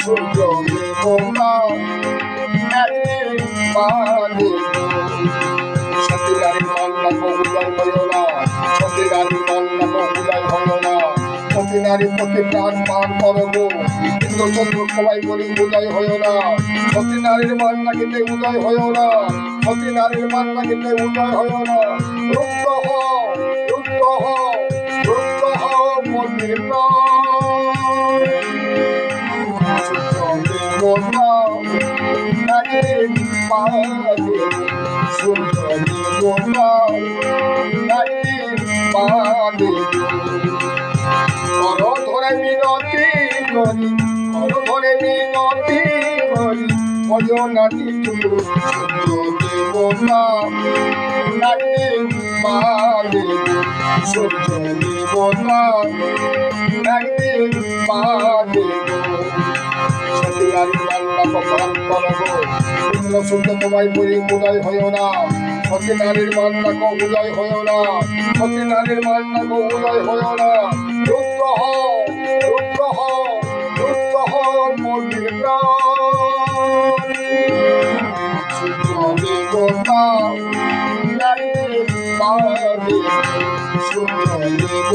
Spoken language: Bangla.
সূর্য দেবতা একদিন পাবে সতীনারীর কন্যা উদয় হইও না, সতীনারীর কন্যা উদয় হইও না, সতীনারী প্রতি প্রাণ পান করব কিন্তু চতুর্থবাই বলি উদয় হইও না, সতীনারীর মান্না কিন্তু উদয় হইও না, সতীনারীর মান্না কিন্তু উদয় হইও না। রুদ্ধ হও, রুদ্ধ হও, রুদ্ধ হও মন্দির সূর্য দেবতা একদিন পাবে কর ধরে মিনতি করি, কর ধরে মিনতি করি ভজনাটি সূর্য দেবতা একদিন পাবে সূর্য দেবতা একদিন পাবে সতীনারীর মান্না কপাল করব পুণ্য শুদ্ধ তোমায় বলি উদয় হইও না, সতীনারীর মান্না কো উদয় হইও না, সতীনারীর মান্না কো উদয় হইও না। রুদ্র হও, রুদ্র হও, রুদ্র হও মন্দির সূর্য দেবতা একদিন পাবে সূর্য দেবতা।